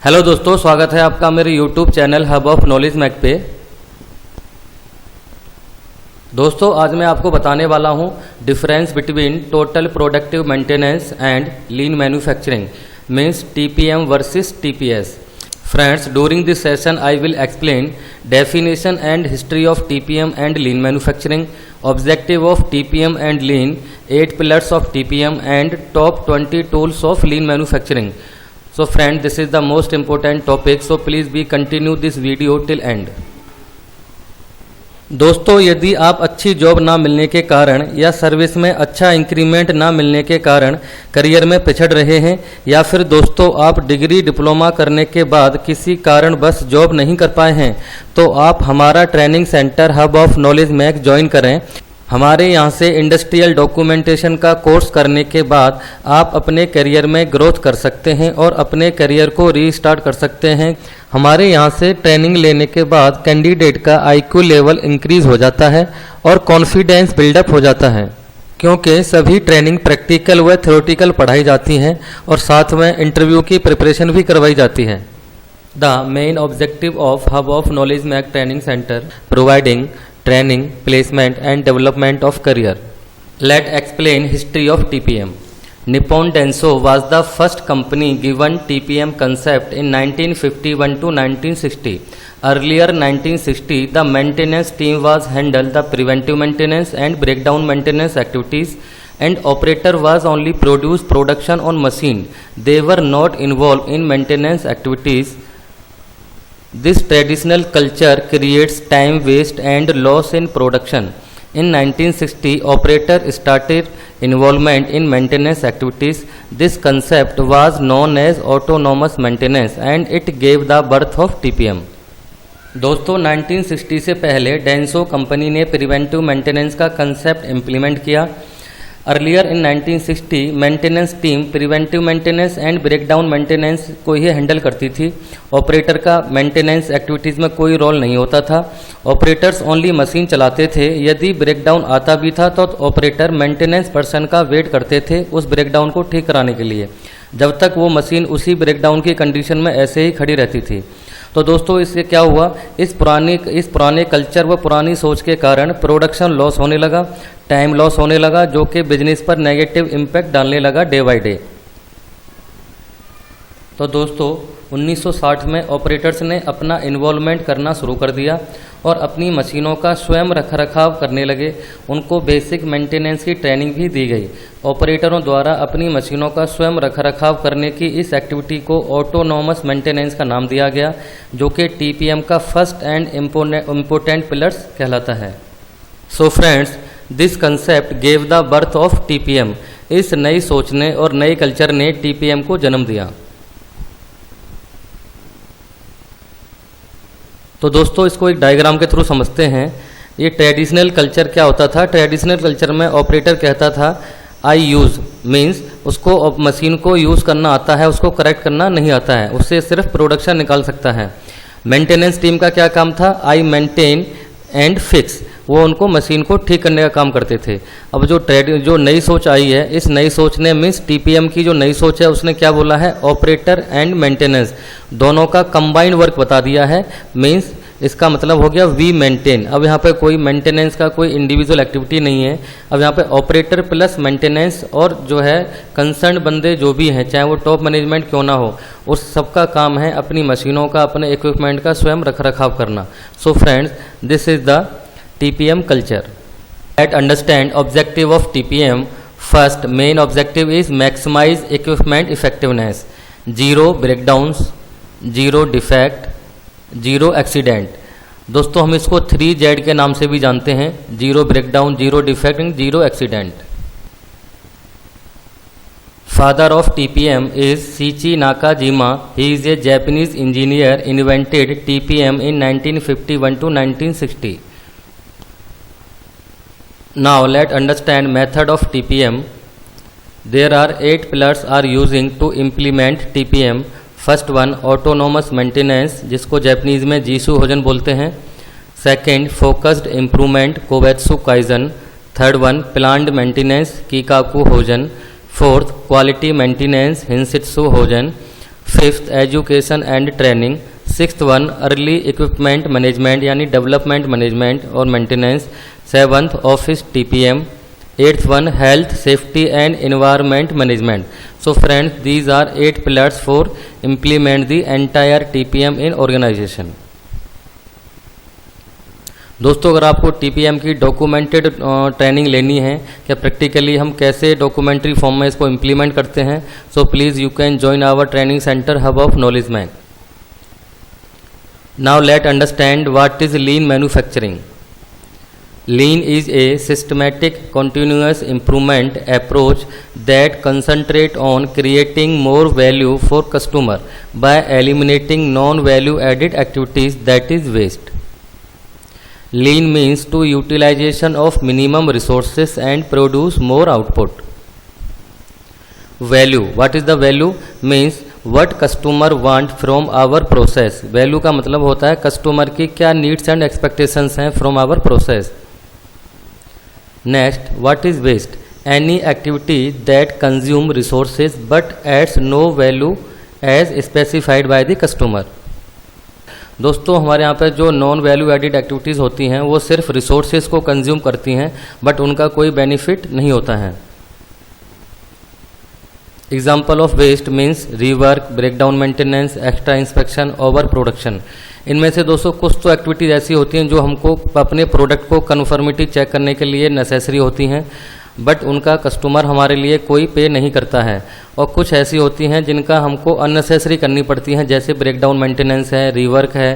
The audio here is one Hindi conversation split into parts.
हेलो दोस्तों, स्वागत है आपका मेरे YouTube channel hub of knowledge mech पे। दोस्तों, आज मैं आपको बताने वाला हूं difference between total productive maintenance and lean manufacturing means TPM versus TPS. Friends, during this session I will explain definition and history of TPM and lean manufacturing, objective of TPM and lean, 8 pillars of TPM and top 20 tools of lean manufacturing. So friend, this is the most important topic, so please be continue this video till end. दोस्तों, यदि आप अच्छी जॉब ना मिलने के कारण या सर्विस में अच्छा इंक्रीमेंट ना मिलने के कारण करियर में पिछड़ रहे हैं, या फिर दोस्तों आप डिग्री डिप्लोमा करने के बाद किसी कारण बस जॉब नहीं कर पाए हैं, तो आप हमारा training centre hub of knowledge mech join करें। हमारे यहाँ से इंडस्ट्रियल डॉक्यूमेंटेशन का कोर्स करने के बाद आप अपने करियर में ग्रोथ कर सकते हैं और अपने करियर को रीस्टार्ट कर सकते हैं। हमारे यहाँ से ट्रेनिंग लेने के बाद कैंडिडेट का आईक्यू लेवल इंक्रीज हो जाता है और कॉन्फिडेंस बिल्डअप हो जाता है, क्योंकि सभी ट्रेनिंग प्रैक्टिकल व थ्योरेटिकल पढ़ाई जाती हैं और साथ में इंटरव्यू की प्रिपरेशन भी करवाई जाती है। The main objective of hub of knowledge mech training centre providing training, placement and development of career. Let's explain history of TPM. Nippon Denso was the first company given TPM concept in 1951 to 1960. Earlier 1960, the maintenance team was handled the preventive maintenance and breakdown maintenance activities, and operator was only production on machine. They were not involved in maintenance activities. This traditional culture creates time waste and loss in production. In 1960, operator started involvement in maintenance activities. This concept was known as autonomous maintenance and it gave the birth of TPM. दोस्तों, 1960 से पहले डेंसो कंपनी ने प्रिवेंटिव मेंटेनेंस का कंसेप्ट इम्प्लीमेंट किया। Earlier in 1960 maintenance team preventive maintenance and breakdown maintenance को ही हैंडल करती थी। ऑपरेटर का मेंटेनेंस एक्टिविटीज़ में कोई रोल नहीं होता था। ऑपरेटर्स ओनली मशीन चलाते थे। यदि ब्रेकडाउन आता भी था तो ऑपरेटर मेंटेनेंस पर्सन का वेट करते थे उस ब्रेकडाउन को ठीक कराने के लिए, जब तक वो मशीन उसी ब्रेकडाउन की कंडीशन में ऐसे ही खड़ी रहती थी। तो दोस्तों, इससे क्या हुआ, इस पुराने कल्चर व पुरानी सोच के कारण प्रोडक्शन लॉस होने लगा, टाइम लॉस होने लगा, जो कि बिजनेस पर नेगेटिव इम्पैक्ट डालने लगा डे बाय डे। तो दोस्तों, 1960 में ऑपरेटर्स ने अपना इन्वॉल्वमेंट करना शुरू कर दिया और अपनी मशीनों का स्वयं रखरखाव करने लगे। उनको बेसिक मेंटेनेंस की ट्रेनिंग भी दी गई। ऑपरेटरों द्वारा अपनी मशीनों का स्वयं रखरखाव करने की इस एक्टिविटी को ऑटोनोमस मेंटेनेंस का नाम दिया गया, जो कि टीपीएम का फर्स्ट एंड इम्पोर्टेंट पिलर्स कहलाता है। So friends, this concept gave the birth of TPM. इस नई सोचने और नए कल्चर ने टीपीएम को जन्म दिया। तो दोस्तों, इसको एक डायग्राम के थ्रू समझते हैं। ये ट्रेडिशनल कल्चर क्या होता था। ट्रेडिशनल कल्चर में ऑपरेटर कहता था आई यूज़, मीन्स उसको मशीन को यूज़ करना आता है, उसको करेक्ट करना नहीं आता है, उससे सिर्फ प्रोडक्शन निकाल सकता है। मेंटेनेंस टीम का क्या काम था, आई मेंटेन एंड फिक्स, वो उनको मशीन को ठीक करने का काम करते थे। अब जो नई सोच आई है, इस नई सोच ने मीन्स टीपीएम की जो नई सोच है उसने क्या बोला है, ऑपरेटर एंड मेंटेनेंस दोनों का कंबाइंड वर्क बता दिया है। मीन्स इसका मतलब हो गया वी मेंटेन। अब यहाँ पे कोई मेंटेनेंस का कोई इंडिविजुअल एक्टिविटी नहीं है। अब यहाँ पे ऑपरेटर प्लस मेंटेनेंस और जो है कंसर्न बंदे जो भी हैं, चाहे वो टॉप मैनेजमेंट क्यों ना हो, उस सबका काम है अपनी मशीनों का, अपने इक्विपमेंट का स्वयं रखरखाव करना। So friends, this is the TPM culture. Let's understand objective of TPM. First main objective is maximize equipment effectiveness. Zero breakdowns, zero defect, zero accident. दोस्तों, हम इसको 3Z के नाम से भी जानते हैं, zero breakdown, zero defect and zero accident. Father of TPM is Shichi Nakajima. He is a Japanese engineer, invented TPM in 1951 to 1960. Now let's understand method of TPM. There are 8 pillars are using to implement TPM. First one, autonomous maintenance, जिसको जापानीज में जीसु होजन बोलते हैं। Second, focused improvement, कोबेत्सु kaizen. Third one, planned maintenance, कीकाकु होजन। Fourth, quality maintenance, हिंसित्सु होजन। Fifth education and training, sixth one early equipment management यानी डेवलपमेंट मैनेजमेंट और maintenance, seventh office TPM, eighth one health safety and environment management. So friends, these are 8 pillars for implement the entire TPM in organization. दोस्तों, अगर आपको TPM की डॉक्यूमेंटेड ट्रेनिंग लेनी है कि प्रैक्टिकली हम कैसे डॉक्यूमेंट्री फॉर्म में इसको इम्प्लीमेंट करते हैं, so please you can join our training centre hub of knowledge man. Now let understand what is lean manufacturing. Lean is a systematic continuous improvement approach that concentrate on creating more value for customer by eliminating non-value added activities, that is waste. Lean means to utilization of minimum resources and produce more output. Value, what is the value? Means what customer want from our process. Value का मतलब होता है customer की क्या needs and expectations हैं from our process. Next, what is waste? Any activity that consume resources but adds no value as specified by the customer. दोस्तों, हमारे यहाँ पे जो नॉन वैल्यू एडिड एक्टिविटीज़ होती हैं वो सिर्फ रिसोर्सेज को कंज्यूम करती हैं बट उनका कोई बेनिफिट नहीं होता है. Example of waste means rework, breakdown maintenance, extra inspection, over production. इनमें से दोस्तों कुछ तो एक्टिविटीज़ ऐसी होती हैं जो हमको अपने प्रोडक्ट को कन्फर्मिटी चेक करने के लिए नेसेसरी होती हैं बट उनका कस्टमर हमारे लिए कोई पे नहीं करता है, और कुछ ऐसी होती हैं जिनका हमको अननेसेसरी करनी पड़ती हैं, जैसे ब्रेकडाउन मेंटेनेंस है, रीवर्क है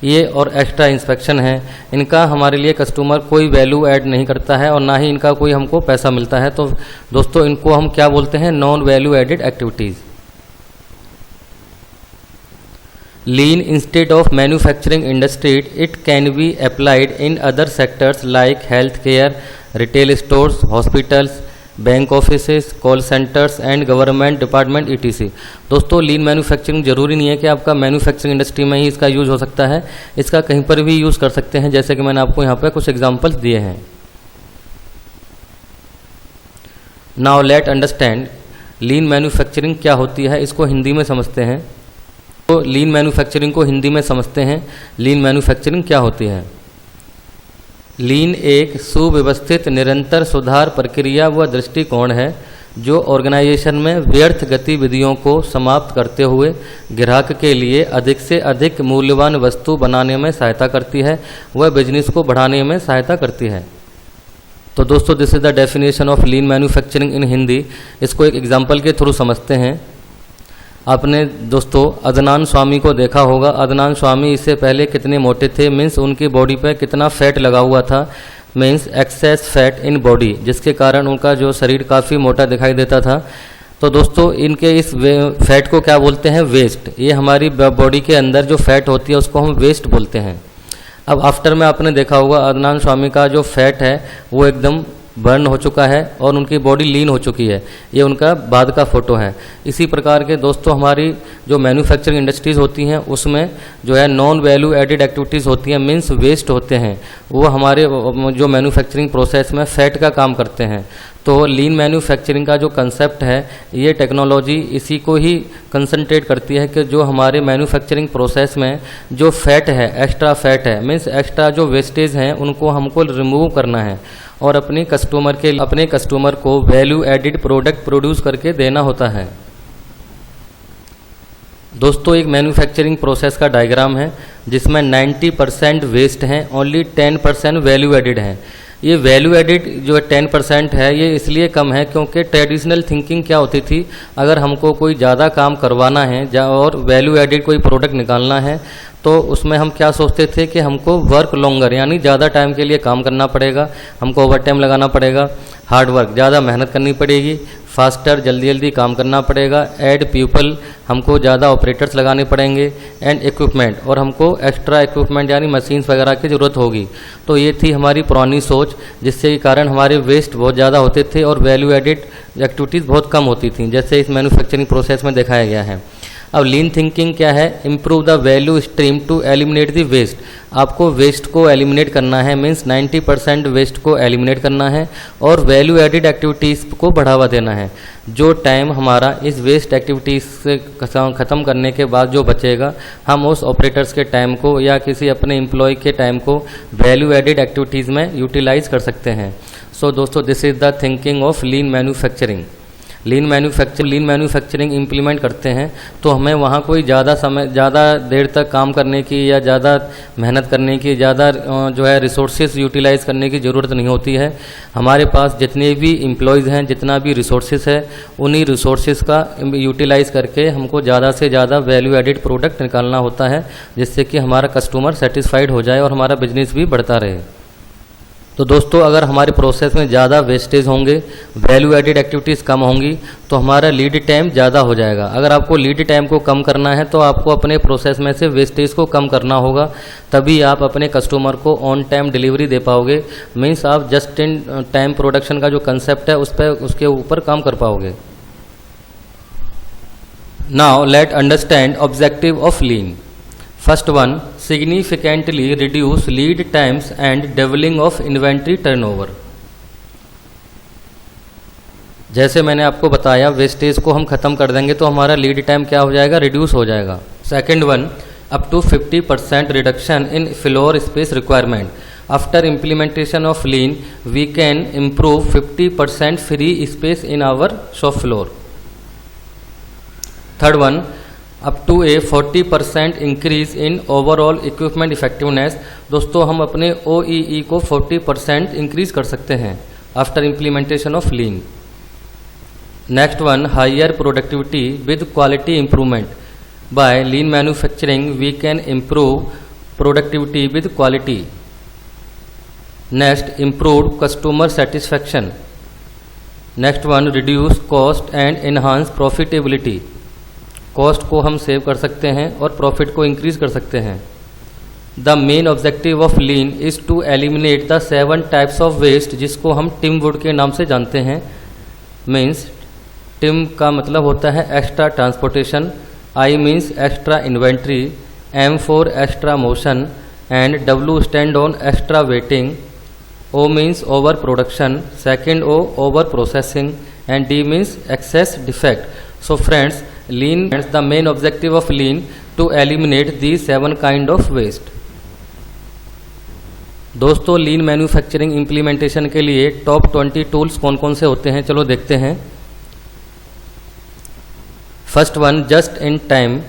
ये, और एक्स्ट्रा इंस्पेक्शन है. इनका हमारे लिए कस्टमर कोई वैल्यू ऐड नहीं करता है और ना ही इनका कोई हमको पैसा मिलता है. तो दोस्तों इनको हम क्या बोलते हैं? Non value added activities. Lean instead of manufacturing industry, it can be applied in other sectors like healthcare, retail stores, hospitals, bank offices, call centres and government department etc. दोस्तों, लीन मैन्युफैक्चरिंग जरूरी नहीं है कि आपका मैन्युफैक्चरिंग इंडस्ट्री में ही इसका यूज़ हो सकता है, इसका कहीं पर भी यूज़ कर सकते हैं, जैसे कि मैंने आपको यहाँ पे कुछ एग्जांपल्स दिए हैं. नाउ लेट अंडरस्टैंड लीन मैन्युफैक्चरिंग क्या होती है, इसको हिंदी में समझते हैं. तो लीन मैन्युफैक्चरिंग को हिंदी में समझते हैं. लीन मैन्युफैक्चरिंग क्या होती है? लीन एक सुव्यवस्थित निरंतर सुधार प्रक्रिया व दृष्टिकोण है जो ऑर्गेनाइजेशन में व्यर्थ गतिविधियों को समाप्त करते हुए ग्राहक के लिए अधिक से अधिक मूल्यवान वस्तु बनाने में सहायता करती है व बिजनेस को बढ़ाने में सहायता करती है. तो दोस्तों, this is the definition of lean manufacturing इन हिंदी. इसको एक एग्जाम्पल के थ्रू समझते हैं. आपने दोस्तों अदनान स्वामी को देखा होगा. अदनान स्वामी इससे पहले कितने मोटे थे, मीन्स उनकी बॉडी पे कितना फैट लगा हुआ था, means access fat in body, जिसके कारण उनका जो शरीर काफ़ी मोटा दिखाई देता था. तो दोस्तों इनके इस फैट को क्या बोलते हैं? वेस्ट. ये हमारी बॉडी के अंदर जो फैट होती है उसको हम वेस्ट बोलते हैं. अब आफ्टर में आपने देखा होगा अदनान स्वामी का जो फैट है वो एकदम बर्न हो चुका है और उनकी बॉडी लीन हो चुकी है. ये उनका बाद का फोटो है. इसी प्रकार के दोस्तों हमारी जो मैन्युफैक्चरिंग इंडस्ट्रीज़ होती हैं उसमें जो है नॉन वैल्यू एडिड एक्टिविटीज़ होती हैं, मीन्स वेस्ट होते हैं, वो हमारे जो मैन्युफैक्चरिंग प्रोसेस में फैट का काम करते हैं. तो लीन मैन्युफैक्चरिंग का जो कंसेप्ट है ये टेक्नोलॉजी इसी को ही कंसंट्रेट करती है कि जो हमारे मैन्युफैक्चरिंग प्रोसेस में जो फैट है, एक्स्ट्रा फैट है, मीन्स एक्स्ट्रा जो वेस्टेज हैं उनको हमको रिमूव करना है और अपने कस्टमर को वैल्यू एडिड प्रोडक्ट प्रोड्यूस करके देना होता है. दोस्तों एक मैन्युफैक्चरिंग प्रोसेस का डायग्राम है जिसमें 90% वेस्ट हैं, ओनली 10% वैल्यू एडिड हैं. ये वैल्यू एडिड जो 10% है ये इसलिए कम है क्योंकि ट्रेडिशनल थिंकिंग क्या होती थी, अगर हमको कोई ज़्यादा काम करवाना है और वैल्यू एडिड कोई प्रोडक्ट निकालना है तो उसमें हम क्या सोचते थे कि हमको वर्क लॉन्गर यानी ज़्यादा टाइम के लिए काम करना पड़ेगा, हमको ओवर टाइम लगाना पड़ेगा, हार्ड वर्क ज़्यादा मेहनत करनी पड़ेगी, फास्टर जल्दी जल्दी काम करना पड़ेगा, ऐड पीपल हमको ज़्यादा ऑपरेटर्स लगाने पड़ेंगे, एंड इक्विपमेंट और हमको एक्स्ट्रा इक्विपमेंट यानी मशीन्स वगैरह की ज़रूरत होगी. तो ये थी हमारी पुरानी सोच, जिससे कारण हमारे वेस्ट बहुत ज़्यादा होते थे और वैल्यू एडिड एक्टिविटीज़ बहुत कम होती थी, जैसे इस मैन्युफैक्चरिंग प्रोसेस में दिखाया गया है. अब लीन थिंकिंग क्या है? Improve the value stream to eliminate the waste. आपको वेस्ट को एलिमिनेट करना है, मीन्स 90% वेस्ट को एलिमिनेट करना है और वैल्यू एडिड एक्टिविटीज़ को बढ़ावा देना है। जो टाइम हमारा इस वेस्ट एक्टिविटीज़ से ख़त्म करने के बाद जो बचेगा, हम उस ऑपरेटर्स के टाइम को या किसी अपने एम्प्लॉय के टाइम को वैल्यू एडिड एक्टिविटीज़ में यूटिलाइज कर सकते हैं। सो दोस्तों, this is the thinking of lean manufacturing. Lean manufacturing implement करते हैं तो हमें वहाँ कोई ज़्यादा देर तक काम करने की या ज़्यादा मेहनत करने की, ज़्यादा जो है रिसोर्सेज यूटिलाइज़ करने की ज़रूरत नहीं होती है। हमारे पास जितने भी एम्प्लॉयज़ हैं, जितना भी रिसोर्सेज है, उन्हीं रिसोर्सेज का यूटिलाइज़ करके हमको ज़्यादा से ज़्यादा वैल्यू एडिड प्रोडक्ट निकालना होता है, जिससे कि हमारा कस्टमर सेटिस्फाइड हो जाए और हमारा बिजनेस भी बढ़ता रहे। तो दोस्तों, अगर हमारे प्रोसेस में ज़्यादा वेस्टेज होंगे, वैल्यू एडिड एक्टिविटीज़ कम होंगी, तो हमारा लीड टाइम ज़्यादा हो जाएगा। अगर आपको लीड टाइम को कम करना है तो आपको अपने प्रोसेस में से वेस्टेज को कम करना होगा, तभी आप अपने कस्टमर को ऑन टाइम डिलीवरी दे पाओगे। मीन्स आप जस्ट इन टाइम प्रोडक्शन का जो कंसेप्ट है उसके ऊपर काम कर पाओगे। Now let understand objective of lean. First one, significantly reduce lead times and doubling of inventory turnover। जैसे मैंने आपको बताया, वेस्टेज को हम खत्म कर देंगे तो हमारा लीड टाइम क्या हो जाएगा? रिड्यूस हो जाएगा। Second one, up to 50% reduction in floor space requirement. After implementation of lean we can improve 50% free space in our shop floor. Third one, up to a 40% increase in overall equipment effectiveness. दोस्तों, हम अपने OEE को 40% इंक्रीज कर सकते हैं after implementation of lean. Next one, higher productivity with quality improvement. By lean manufacturing we can improve productivity with quality. Next, improve customer satisfaction. Next one, reduce cost and enhance profitability. Cost को हम सेव कर सकते हैं और प्रॉफिट को इंक्रीज कर सकते हैं। The main objective of lean is to eliminate the 7 types of waste, जिसको हम टिम वुड के नाम से जानते हैं। मीन्स टिम का मतलब होता है extra transportation, I means extra inventory, M for extra motion and W stand on extra waiting, O means over production, second O over processing and D means access defect. So friends, Lean is the main objective of Lean to eliminate these 7 kind of waste। दोस्तों, लीन मैन्युफैक्चरिंग इम्प्लीमेंटेशन के लिए टॉप 20 टूल्स कौन कौन से होते हैं, चलो देखते हैं। First one, just in time.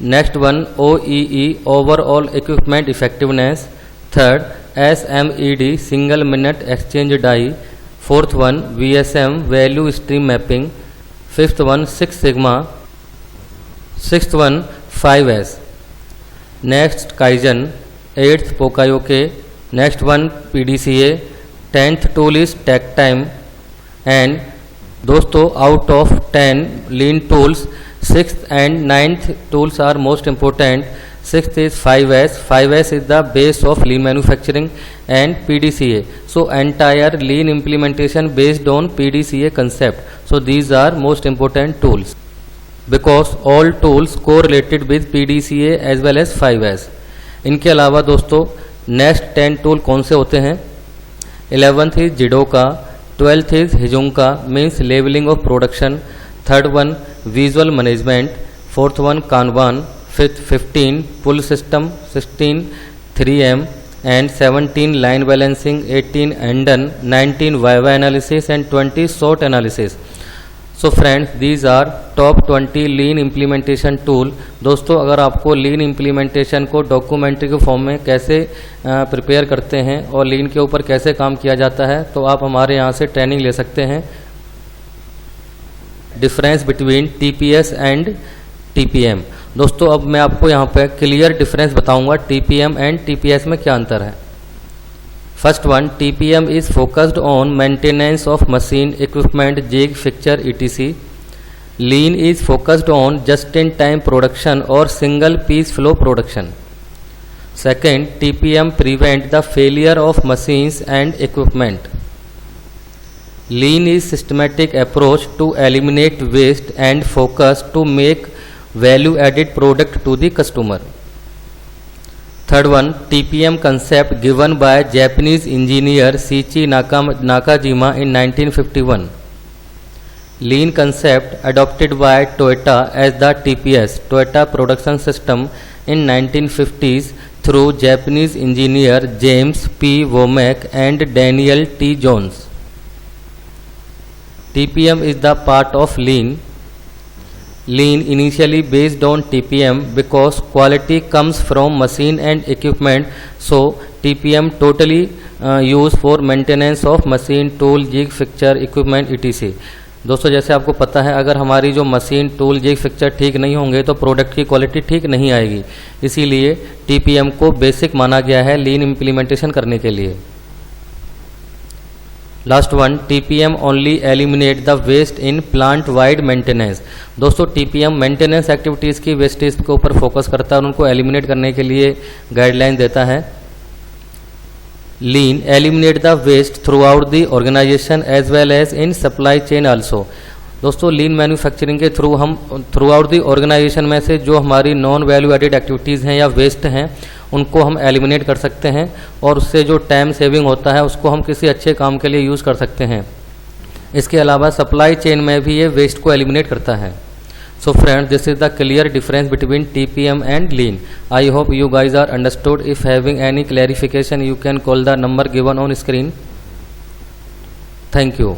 Next one, OEE overall equipment effectiveness. Third, SMED single minute exchange die. Fourth one, VSM value stream mapping. Fifth one, 6 sigma. Sixth one, 5S। Next, kaizen. Eighth, पोकायोके। Next one, PDCA। 10th tool is takt time. And दोस्तों, out of 10 lean tools, 6th and 9th tools are most important. 6th is 5S. 5S is the base of lean manufacturing and PDCA. So entire lean implementation based on PDCA concept. So these are most important tools because all tools correlated with PDCA as well as 5S. इनके अलावा दोस्तों नेक्स्ट 10 टूल कौन से होते हैं? 11th is जिडोका। 12th is हिजुंका means leveling of production. Third one, visual management. Fourth one, kanban. 15 pull system. 16 3M and 17 line balancing, 18 Andon, 19 Viva analysis and 20 SWOT analysis. So friends, these are top 20 lean implementation tool. दोस्तों, अगर आपको लीन इम्प्लीमेंटेशन को डॉक्यूमेंट्री के फॉर्म में कैसे प्रिपेयर करते हैं और लीन के ऊपर कैसे काम किया जाता है, तो आप हमारे यहाँ से ट्रेनिंग ले सकते हैं। Difference between TPS and TPM। दोस्तों, अब मैं आपको यहाँ पे क्लियर डिफरेंस बताऊंगा TPM एंड TPS में क्या अंतर है। First one, TPM is focused on maintenance of machine, equipment, jig, fixture, etc. Lean is focused on just-in-time production or single-piece flow production. Second, TPM prevent the failure of machines and equipment. Lean is systematic approach to eliminate waste and focus to make value added product to the customer. Third one, TPM concept given by Japanese engineer Shiichi Nakajima in 1951. Lean concept adopted by Toyota as the TPS, Toyota Production System, in 1950s through Japanese engineer James P. Womack and Daniel T. Jones. TPM is the part of Lean. Lean initially based on TPM because quality comes from machine and equipment, so TPM totally used for maintenance of machine, tool, jig, fixture, equipment, etc. दोस्तों जैसे आपको पता है, अगर हमारी जो मशीन, टूल, जिग, फिक्चर ठीक नहीं होंगे तो प्रोडक्ट की क्वालिटी ठीक नहीं आएगी, इसीलिए टीपीएम को बेसिक माना गया है लीन इम्प्लीमेंटेशन करने के लिए। Last one, TPM only eliminate the waste in plant wide maintenance. दोस्तों टीपीएम मेंटेनेंस एक्टिविटीज़ की वेस्टेज के ऊपर फोकस करता है और उनको एलिमिनेट करने के लिए गाइडलाइन देता है। Lean eliminate the waste throughout the organization as well as in supply chain also। दोस्तों लीन मैन्युफैक्चरिंग के थ्रू हम थ्रू आउट दी ऑर्गेनाइजेशन में से जो हमारी नॉन वैल्यू एडेड एक्टिविटीज़ हैं या वेस्ट हैं उनको हम एलिमिनेट कर सकते हैं और उससे जो टाइम सेविंग होता है उसको हम किसी अच्छे काम के लिए यूज़ कर सकते हैं। इसके अलावा सप्लाई चेन में भी ये वेस्ट को एलिमिनेट करता है। So friends, this is the clear difference between TPM and Lean. I hope you guys are understood. If having any clarification, you can call the number given on screen. Thank you.